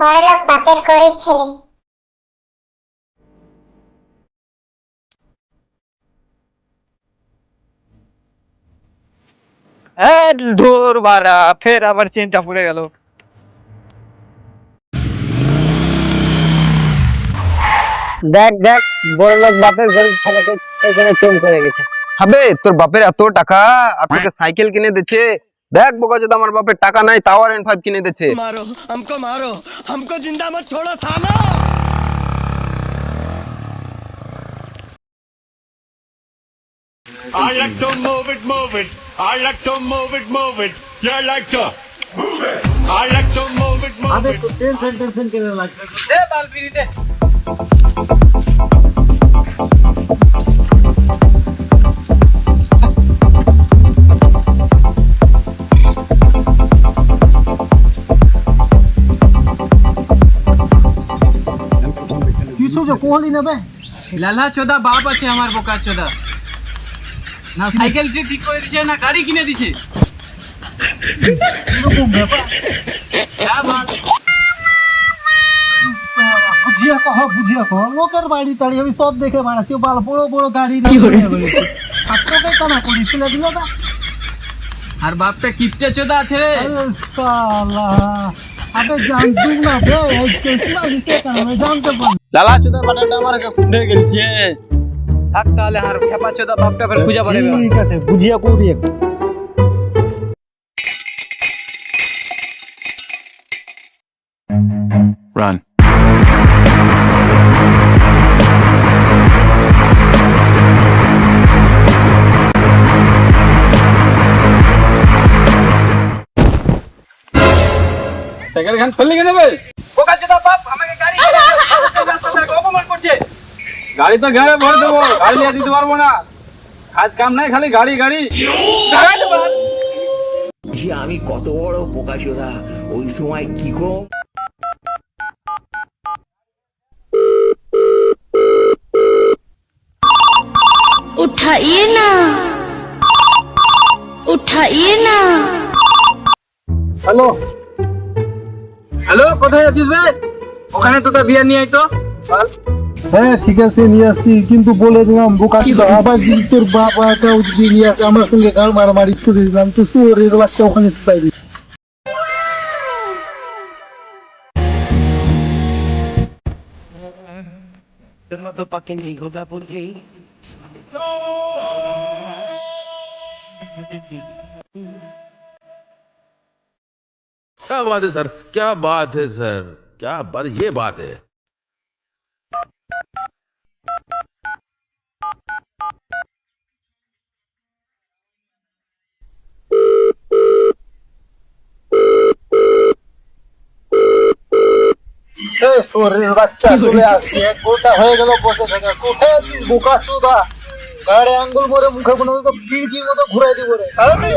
বড়লোক বাপের গরিব ছেলে। হ্যাঁ, ধুর বাড়া, ফের আবার চেনটা পড়ে গেল। দেখ দেখ, বড়লোক বাপের গরিব ছেলেকে এখানে চেঞ্জ করে গেছে। হবে তোর বাপের এত টাকা আর তোকে সাইকেল কিনে দিচ্ছে। দেখ বোকাচোদা, আমার বাপের টাকা নাই, তাও R5 কিনে দিচ্ছে। मारो हमको जिंदा मत छोड़ो सालो। I like to move it, move it. I like to move it, move it. You like to move it. I like to move it, move it. Tension কেন লাগছে? দে বাল বিড়ি দে। কিছু যে কোহলি নেবে? লালা চোদা বাপ আছে আমার, বোকা চোদা। না সাইকেলটি ঠিক করে দিছে, না গাড়ি কিনে দিছে। এরকম ব্যাপার? হ্যাঁ বাল। বুঝিয়া কহ লোকের বাড়ি টাড়ি আমি সব দেখে বেড়াচ্ছি, বাল বড় বড় গাড়ি আপনাকে কানা করি ফেলে দিলে না। আর বাপটা কিপটে চোদা আছে রে। আরে সালা, আবে জানতুম না বে, এই কেসনা দিছে কেন আমি জানতে পারি। লালা চোদা বাটাটা আমার কুঁড়ে গেলছে। থাক তাহলে আর খেপা চোদা বাপটা ফের খুঁজা পড়ে। ঠিক আছে, বুঝিয়া করবি। Run. সাইকেল খান ফেলে কেন বে? বোকা চোদা বাপ আমাকে গাড়ি অপমান করছে। গাড়ি তো ঘরে ভরে দেবো, গাড়ি নিয়ে দিতে পারবো না। কাজ কাম নাই, খালি গাড়ি গাড়ি। যে আমি কত বড় বোকাচোদা, ওই সময় কি গো। उठाइए ना, उठाइए ना। হ্যালো, হ্যালো, কোথায় আছিস ভাই? ওখানে দুটো বিয়ার নিয়ে আয় তো। হ্যাঁ ঠিক আছে নিয়ে আসছি, কিন্তু বলে দিলাম বোকাচোদা আবার যদি তোর বাপ কেউ যদি নিয়ে আসে আমার সঙ্গে গাল মারামারি করে দিলাম তো চোরের বাচ্চা ওখানে পাইবি। क्या बात है सर, क्या बात है सर, क्या बात, ये बात है। চোরের বাচ্চা চলে আসি, এক ঘন্টা হয়ে গেল বসে থাকা। কোথায় আছিস বোকাচোদা? গাড়ি আঙ্গুল মরে মুখে মনে তো খিড়কির মতো ঘুরাই দিব রে। তাড়াতাড়ি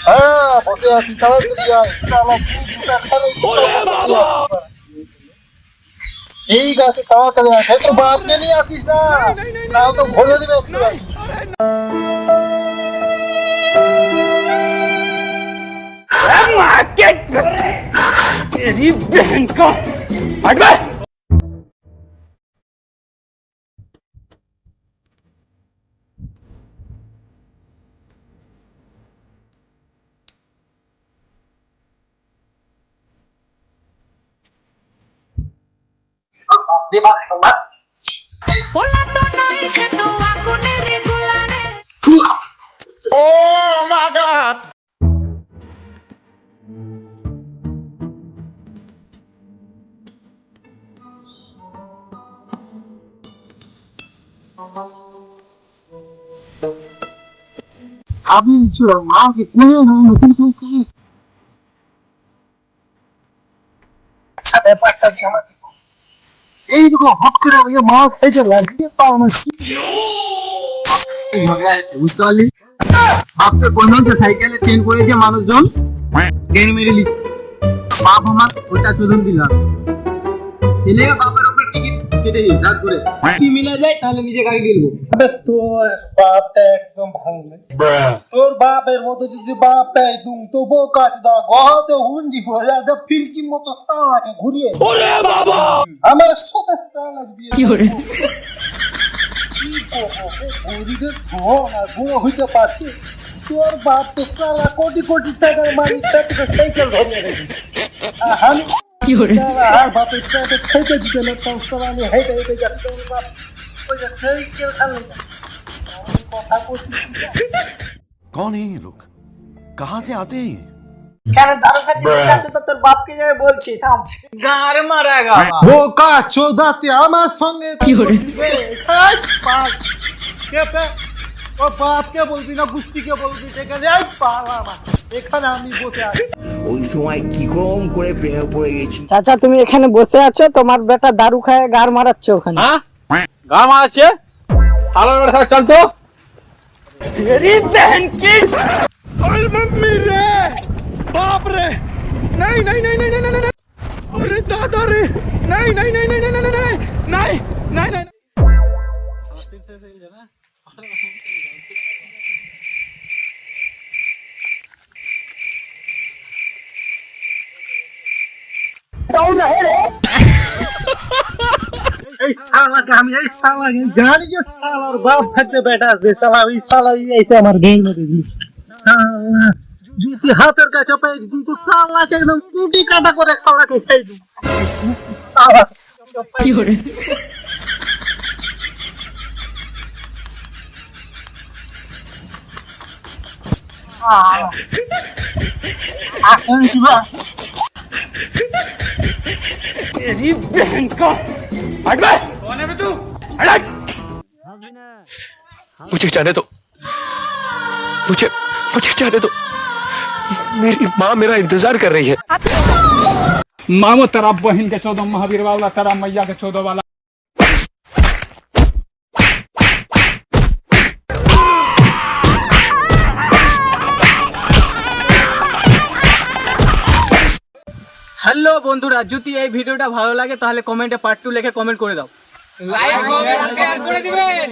হ্যাঁ বসে আছি, তাড়াতাড়ি আয়। শালা কুকুরটা খালি এই গাছে তাড়াতাড়ি আয়। তোর বাপকে নিয়ে আসিস না, না তো ভরে দিবে একটু। तेरी बहन का हट बे। Oh my God! আমি মাকে কোলে নাও কিন্তু ব্যাপারটা কি আমার এই যখন হট করে আমি মা খাইতে লাগিয়ে পাও না। বুঝতে পারলি? বাপকে কোনজন সাইকেলে চেন করেছে মানুষজন, ট্রেন মেরে লিখছে। বাপ আমার ওটা চোদন দিলাম। ছেলে বাপের উপর টিকিট কেটে দিই রাত করে কি মিলা যায় তাহলে নিজে গাড়ি নিয়ে নেবো। আবে তোর বাপটা একদম ভালো নেই। তোর বাপের মতো যদি বাপ পাই তুম তো বোকাচ দা গহতে হুন্ডি ভরে দা ফিরকি মতো সালাকে ঘুরিয়ে ওরে বাবা আমার সাথে সালা দিয়ে কি করে কি করবো ঘুরিয়ে ধো না গুলো হইতে পারছি। তোর বাপ তো সালা কোটি কোটি টাকার মালিক তাকে সাইকেল ধরিয়ে রেখে আমি কি করে আর বাপের সাথে খাইতে দিতে না তো সালা আমি হেঁটে হেঁটে যাচ্ছি। তোর বাপ ওই যে সাইকেল খালি কথা বলছি। कौन है ये लोग कहाँ से आते हैं ये? কেন দারু খাচ্ছি বলছে তো তোর বাপকে যাই বলছি থাম গার মারা গা বোকা চোদাতে আমার সঙ্গে কি করে ও বাপকে বলবি না গুষ্টিকে বলবি সেখানে এখানে আমি বসে আছি। ওই সময় কি ক্রম করে প্রেমে পড়ে গেছি। চাচা তুমি এখানে বসে আছো তোমার বেটা দারু খায় গার মারাচ্ছে ওখানে। হ্যাঁ গান মারাচ্ছে সালার বেটা চল তো। तेरी बहन की अरे मम्मी रे बाप रे नहीं नहीं नहीं नहीं नहीं नहीं अरे दादा रे नहीं नहीं नहीं नहीं नहीं नहीं नहीं नहीं नहीं এই শালাকে আমি এই শালাকে জানি যে শালার বাপ থাকতে বেটা আছে শালা ওই শালা এসে আমার গ্যাং মধ্যে দিল শালা জুতি হাতের কাছে পেয়ে কিন্তু শালাকে একদম কুটি কাটা করে শালাকে খাই দিই শালা কি করে এখন কি বা तेरी बहन का हट बे कौन है बे तू? हट मुझे जाने दो मुझे मुझे जाने दो मेरी माँ मेरा इंतजार कर रही है। मामो तेरा बहन के 14 महावीर वाला तेरा मैया के 14 वाला। হ্যালো বন্ধুরা যদি এই ভিডিওটা ভালো লাগে তাহলে কমেন্টে পার্ট 2 লিখে কমেন্ট করে দাও লাইক কমেন্ট শেয়ার করে দিবেন।